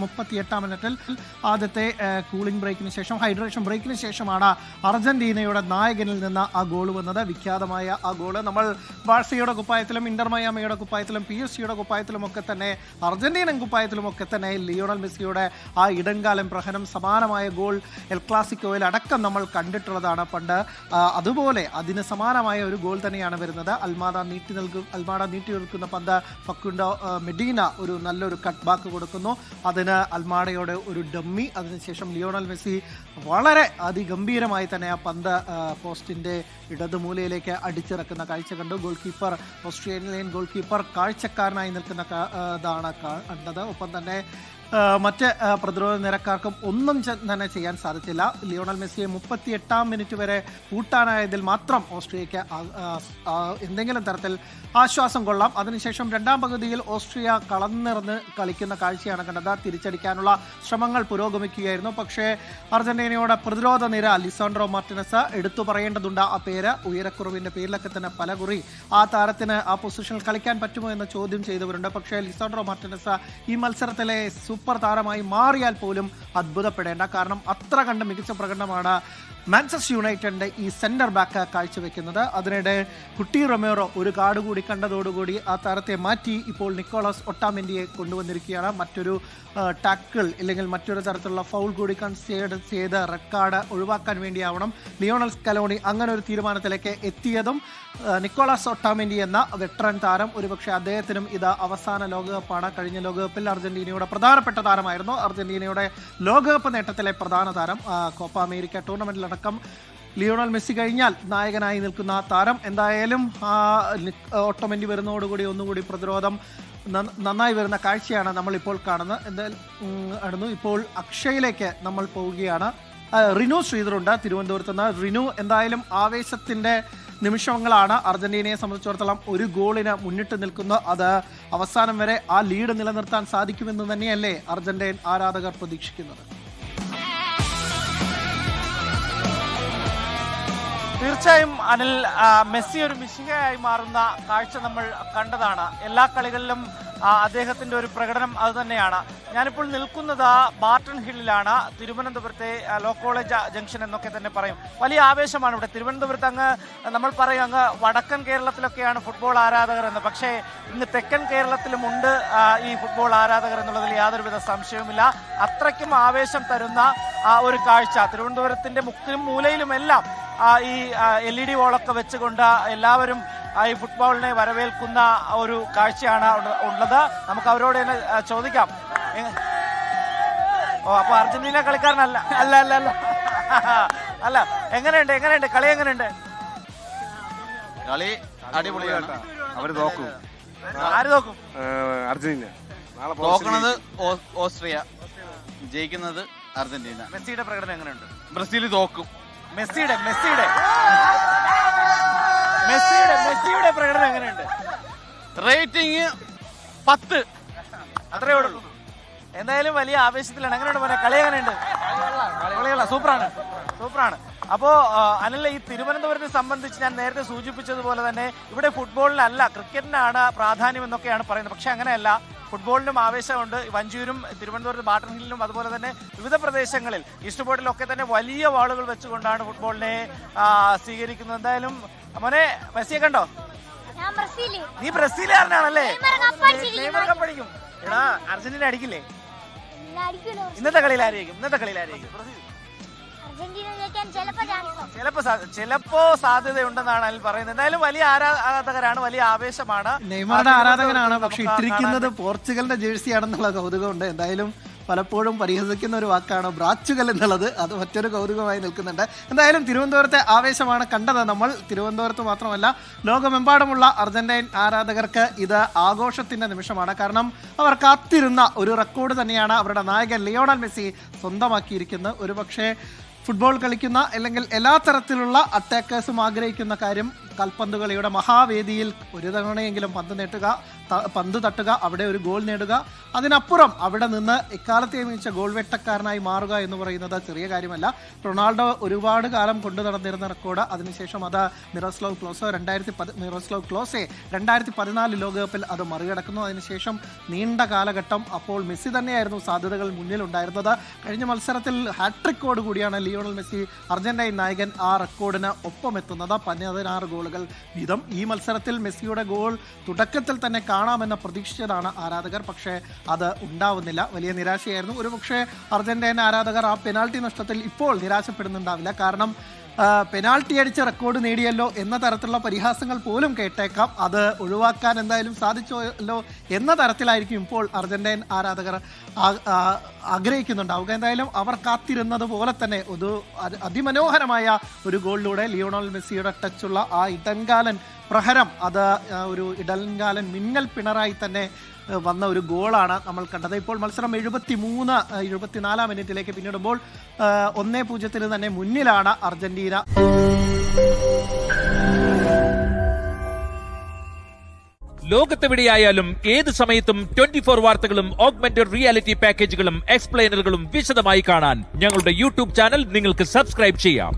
38-ാം മിനിറ്റിൽ ആദ്യത്തെ കൂളിംഗ് ബ്രേക്കിന് ശേഷം, ഹൈഡ്രേഷൻ ബ്രേക്കിന് ശേഷമാണ് അർജന്റീനയുടെ നായകനിൽ നിന്ന് ആ ഗോൾ വന്നത്. വിഖ്യാതമായ ആ ഗോള് നമ്മൾ ബാഴ്സയുടെ കുപ്പായത്തിലും ഇന്റർ മയാമിയുടെ കുപ്പായത്തിലും PSG-യുടെ കുപ്പായത്തിലും ഒക്കെ തന്നെ, അർജന്റീനൻ കുപ്പായത്തിലും ഒക്കെ തന്നെ ലിയോണൽ മെസ്സിയുടെ ആ ഇടംകാലം പ്രഹരം, സമാനമായ ഗോൾ എൽ ക്ലാസിക്കോയിൽ അടക്കം നമ്മൾ കണ്ടിട്ടുള്ളതാണ് പണ്ട്. അതുപോലെ അതിന് സമാനമായ ഒരു ഗോൾ തന്നെയാണ് വരുന്നത്. അൽമാഡ നീട്ടി നിൽക്കുന്ന പന്ത് ഫക്കുണ്ടോ മെഡീന ഒരു നല്ലൊരു കട്ട് ബാക്ക് കൊടുക്കുന്നു. അതിന് അൽമാഡയുടെ ഒരു ഡമ്മി, അതിനുശേഷം ലിയോണൽ മെസ്സി വളരെ അതിഗംഭീരമായി തന്നെ ആ പന്ത് പോസ്റ്റിന്റെ ഇടതുമൂലയിലേക്ക് അടിച്ചിറക്കുന്ന കാഴ്ച കണ്ടു. Goalkeeper, Australian goalkeeper കാഴ്ചക്കാരനായി നിൽക്കുന്ന ഇതാണ് കണ്ടത്. ഒപ്പം തന്നെ മറ്റ് പ്രതിരോധ നിരക്കാർക്കും ഒന്നും തന്നെ ചെയ്യാൻ സാധിച്ചില്ല. ലിയോണൽ മെസ്സിയെ 38-ാം മിനിറ്റ് വരെ കൂട്ടാനായതിൽ മാത്രം ഓസ്ട്രിയയ്ക്ക് എന്തെങ്കിലും തരത്തിൽ ആശ്വാസം കൊള്ളാം. അതിനുശേഷം രണ്ടാം പകുതിയിൽ ഓസ്ട്രിയ കളന്നിറന്ന് കളിക്കുന്ന കാഴ്ചയാണ് കണ്ടത്. തിരിച്ചടിക്കാനുള്ള ശ്രമങ്ങൾ പുരോഗമിക്കുകയായിരുന്നു. പക്ഷേ അർജന്റീനയുടെ പ്രതിരോധ നിര, ലിസാൻഡ്രോ മാർട്ടിനസ് എടുത്തു പറയേണ്ടതുണ്ട്. ആ പേര് ഉയരക്കുറവിന്റെ പേരിലൊക്കെ തന്നെ പലകുറി ആ താരത്തിന് ആ പൊസിഷനിൽ കളിക്കാൻ പറ്റുമോ എന്ന് ചോദ്യം ചെയ്തവരുണ്ട്. പക്ഷേ ലിസാൻഡ്രോ മാർട്ടിനസ് ഈ മത്സരത്തിലെ സൂപ്പർ താരമായി മാറിയാൽ പോലും അത്ഭുതപ്പെടേണ്ട. കാരണം അത്ര കണ്ട് മികച്ച പ്രകടനമാണ് മാഞ്ചസ്റ്റർ യുണൈറ്റഡിന്റെ ഈ സെന്റർ ബാക്ക് കാഴ്ചവെക്കുന്നത്. അതിനിടെ കുട്ടി റൊമേറോ ഒരു കാർഡ് കൂടി കണ്ടതോടുകൂടി ആ താരത്തെ മാറ്റി ഇപ്പോൾ നിക്കോളാസ് ഒട്ടാമെന്റിയെ കൊണ്ടുവന്നിരിക്കുകയാണ്. മറ്റൊരു ടാക്കിൾ ഇല്ലെങ്കിൽ മറ്റൊരു തരത്തിലുള്ള ഫൗൾ കൂടി കൺസിഡർ ചെയ്ത് റെഡ് കാർഡ് ഒഴിവാക്കാൻ വേണ്ടിയാവണം ലിയോണൽ സ്കലോണി അങ്ങനെ ഒരു തീരുമാനത്തിലേക്ക് എത്തിയതും. നിക്കോളാസ് ഒട്ടാമെന്റി എന്ന വെറ്ററൻ താരം, ഒരുപക്ഷെ അദ്ദേഹത്തിനും ഇത് അവസാന ലോകകപ്പാണ്. കഴിഞ്ഞ ലോകകപ്പിൽ അർജന്റീനയുടെ പ്രധാനപ്പെട്ട താരമായിരുന്നു. അർജന്റീനയുടെ ലോകകപ്പ് നേട്ടത്തിലെ പ്രധാന താരം. കോപ്പ അമേരിക്ക ടൂർണമെന്റിലടക്കം ലിയോണൽ മെസ്സി കഴിഞ്ഞാൽ നായകനായി നിൽക്കുന്ന താരം. എന്തായാലും ഒട്ടമെന്റി വരുന്നതോടുകൂടി ഒന്നുകൂടി പ്രതിരോധം നന്നായി വരുന്ന കാഴ്ചയാണ് നമ്മളിപ്പോൾ കാണുന്നത്. എന്തായാലും ഇപ്പോൾ അക്ഷയിലേക്ക് നമ്മൾ പോവുകയാണ്. റിനു ശ്രീധറുണ്ട് തിരുവനന്തപുരത്ത് നിന്ന്. റിനു, എന്തായാലും ആവേശത്തിന്റെ നിമിഷങ്ങളാണ്. അർജന്റീനയെ സംബന്ധിച്ചിടത്തോളം ഒരു ഗോളിന് മുന്നിട്ട് നിൽക്കുന്നു. അത് അവസാനം വരെ ആ ലീഡ് നിലനിർത്താൻ സാധിക്കുമെന്ന് തന്നെയല്ലേ അർജന്റീൻ ആരാധകർ പ്രതീക്ഷിക്കുന്നത്? തീർച്ചയായും അനിൽ, മെസ്സി ഒരു മിശികയായി മാറുന്ന കാഴ്ച നമ്മൾ കണ്ടതാണ്. എല്ലാ കളികളിലും അദ്ദേഹത്തിന്റെ ഒരു പ്രകടനം അതുതന്നെയാണ്. ഞാനിപ്പോൾ നിൽക്കുന്നത് ബാർട്ടൺ ഹില്ലിലാണ്, തിരുവനന്തപുരത്തെ ലോ കോളേജ് ജംഗ്ഷൻ എന്നൊക്കെ തന്നെ പറയും. വലിയ ആവേശമാണ് ഇവിടെ. തിരുവനന്തപുരത്ത് അങ്ങ് നമ്മൾ പറയും അങ്ങ് വടക്കൻ കേരളത്തിലൊക്കെയാണ് ഫുട്ബോൾ ആരാധകർ എന്ന്. പക്ഷേ ഇന്ന് തെക്കൻ കേരളത്തിലുമുണ്ട് ഈ ഫുട്ബോൾ ആരാധകർ എന്നുള്ളതിൽ യാതൊരുവിധ സംശയവുമില്ല. അത്രയ്ക്കും ആവേശം തരുന്ന ഒരു കാഴ്ച. തിരുവനന്തപുരത്തിന്റെ മുക്കിലും മൂലയിലുമെല്ലാം ഈ LED വോളൊക്കെ വെച്ചുകൊണ്ട് എല്ലാവരും ഈ ഫുട്ബോളിനെ വരവേൽക്കുന്ന ഒരു കാഴ്ചയാണ് ഉള്ളത്. നമുക്ക് അവരോട് തന്നെ ചോദിക്കാം. അപ്പൊ അർജന്റീന കളിക്കാരനല്ല? അല്ല അല്ല അല്ല അല്ല എങ്ങനെയുണ്ട് കളി? എങ്ങനെയുണ്ട് കളി? അടിപൊളിയാണ്. അവര് തോക്കും. ആര് തോക്കും? അർജന്റീന. തോക്കണത് ഓസ്ട്രിയ, ജയിക്കുന്നത് അർജന്റീന. മെസ്സിയുടെ പ്രകടനം എങ്ങനെയുണ്ട്? ബ്രസീൽ തോക്കും. മെസ്സിയുടെ പ്രകടനം എങ്ങനെയുണ്ട്? റേറ്റിംഗ് 10. അത്രേ ഉള്ളൂ. എന്തായാലും വലിയ ആവേശത്തിലാണ്. എങ്ങനെയുണ്ട് പോലെ കളി? എങ്ങനെയുണ്ട്? കളികള സൂപ്പറാണ്. അപ്പോ അനിൽ, ഈ തിരുവനന്തപുരത്തെ സംബന്ധിച്ച് ഞാൻ നേരത്തെ സൂചിപ്പിച്ചതുപോലെ തന്നെ ഇവിടെ ഫുട്ബോളിനല്ല ക്രിക്കറ്റിനാണ് പ്രാധാന്യം എന്നൊക്കെയാണ് പറയുന്നത്. പക്ഷെ അങ്ങനെയല്ല, ഫുട്ബോളിനും ആവേശമുണ്ട്. വഞ്ചിയൂരും തിരുവനന്തപുരത്ത് ബാർട്ടൺ ഹില്ലിലും അതുപോലെ തന്നെ വിവിധ പ്രദേശങ്ങളിൽ ഈസ്റ്റ് ബോർഡിലൊക്കെ തന്നെ വലിയ വാളുകൾ വെച്ചുകൊണ്ടാണ് ഫുട്ബോളിനെ സ്വീകരിക്കുന്നത്. എന്തായാലും മോനെ, മെസ്സിയെ കണ്ടോ? നീ ബ്രസീലുകാരനാണല്ലേ? നെയ്മർ കപ്പടിക്കും. എടാ, അർജന്റീന അടിക്കില്ലേ? ഇന്നത്തെ കളിയിൽ ആരെയും ചിലപ്പോ സാധ്യതയുണ്ടെന്നാണ് അതിൽ പറയുന്നത്. എന്തായാലും വലിയ ആരാധകരാണ്, വലിയ ആവേശമാണ്. നെയ്മറുടെ ആരാധകനാണ്, പക്ഷെ ഇട്ടിരിക്കുന്നത് പോർച്ചുഗലിന്റെ ജേഴ്സിയാണെന്നുള്ള കൗതുകമുണ്ട്. എന്തായാലും പലപ്പോഴും പരിഹസിക്കുന്ന ഒരു വാക്കാണ് ബ്രാച്ചുകൽ എന്നുള്ളത്. അത് മറ്റൊരു കൗതുകമായി നിൽക്കുന്നുണ്ട്. എന്തായാലും തിരുവനന്തപുരത്തെ ആവേശമാണ് കണ്ടത് നമ്മൾ. തിരുവനന്തപുരത്ത് മാത്രമല്ല, ലോകമെമ്പാടുമുള്ള അർജന്റീൻ ആരാധകർക്ക് ഇത് ആഘോഷത്തിന്റെ നിമിഷമാണ്. കാരണം അവർ കാത്തിരുന്ന ഒരു റെക്കോർഡ് തന്നെയാണ് അവരുടെ നായകൻ ലിയോണൽ മെസ്സി സ്വന്തമാക്കിയിരിക്കുന്നത്. ഒരുപക്ഷെ ഫുട്ബോൾ കളിക്കുന്ന അല്ലെങ്കിൽ എല്ലാ തരത്തിലുള്ള അറ്റാക്കേഴ്സും ആഗ്രഹിക്കുന്ന കാര്യം കാൽപന്ത് കളിയുടെ മഹാവേദിയിൽ ഒരു തവണയെങ്കിലും പന്ത് നേട്ടുക, പന്ത് തട്ടുക, അവിടെ ഒരു ഗോൾ നേടുക, അതിനപ്പുറം അവിടെ നിന്ന് എക്കാലത്തെയും മികച്ച ഗോൾ വെട്ടക്കാരനായി മാറുക എന്ന് പറയുന്നത് ചെറിയ കാര്യമല്ല. റൊണാൾഡോ ഒരുപാട് കാലം കൊണ്ടു നടന്നിരുന്ന റെക്കോർഡ് അതിനുശേഷം അത് മിറോസ്ലാവ് ക്ലോസെ 2014 ലോകകപ്പിൽ അത് മറികടക്കുന്നു. അതിനുശേഷം നീണ്ട കാലഘട്ടം അപ്പോൾ മെസ്സി തന്നെയായിരുന്നു സാധ്യതകൾ മുന്നിലുണ്ടായിരുന്നത്. കഴിഞ്ഞ മത്സരത്തിൽ ഹാട്രിക്കോട് കൂടിയാണ് ലിയോണൽ മെസ്സി അർജന്റീൻ നായകൻ ആ റെക്കോർഡിന് ഒപ്പമെത്തുന്നത്, 16 ഗോളുകൾ വീതം. ഈ മത്സരത്തിൽ മെസ്സിയുടെ ഗോൾ തുടക്കത്തിൽ തന്നെ കാണാമെന്ന് പ്രതീക്ഷിച്ചതാണ് ആരാധകർ, പക്ഷേ അത് ഉണ്ടാവുന്നില്ല. വലിയ നിരാശയായിരുന്നു. ഒരുപക്ഷെ അർജന്റീന ആരാധകർ ആ പെനാൽറ്റി നഷ്ടത്തിൽ ഇപ്പോൾ നിരാശപ്പെടുന്നുണ്ടാവില്ല. കാരണം പെനാൽറ്റി അടിച്ച് റെക്കോർഡ് നേടിയല്ലോ എന്ന തരത്തിലുള്ള പരിഹാസങ്ങൾ പോലും കേട്ടേക്കാം. അത് ഒഴിവാക്കാൻ എന്തായാലും സാധിച്ചല്ലോ എന്ന തരത്തിലായിരിക്കും ഇപ്പോൾ അർജന്റീൻ ആരാധകർ ആഗ്രഹിക്കുന്നുണ്ടാവുക. എന്തായാലും അവർ കാത്തിരുന്നത് പോലെ തന്നെ ഒരു അതിമനോഹരമായ ഒരു ഗോളിലൂടെ ലിയോണൽ മെസ്സിയുടെ ടച്ചുള്ള ആ ഇടങ്കാലൻ പ്രഹരം, അത് ഒരു ഇടങ്കാലൻ മിന്നൽ പിണറായി തന്നെ വന്ന ഒരു ഗോളാണ് നമ്മൾ കണ്ടത്. ഇപ്പോൾ മത്സരം 74 മിനിറ്റിലേക്ക് പിന്നിടുമ്പോൾ 1-0 തന്നെ മുന്നിലാണ് അർജന്റീന. ലോകത്തെവിടെയായാലും ഏത് സമയത്തും 24 വാർത്തകളും ഓഗ്മെന്റഡ് റിയാലിറ്റി പാക്കേജുകളും എക്സ്പ്ലെയിനറുകളും വിശദമായി കാണാൻ ഞങ്ങളുടെ യൂട്യൂബ് ചാനൽ നിങ്ങൾക്ക് സബ്സ്ക്രൈബ് ചെയ്യാം.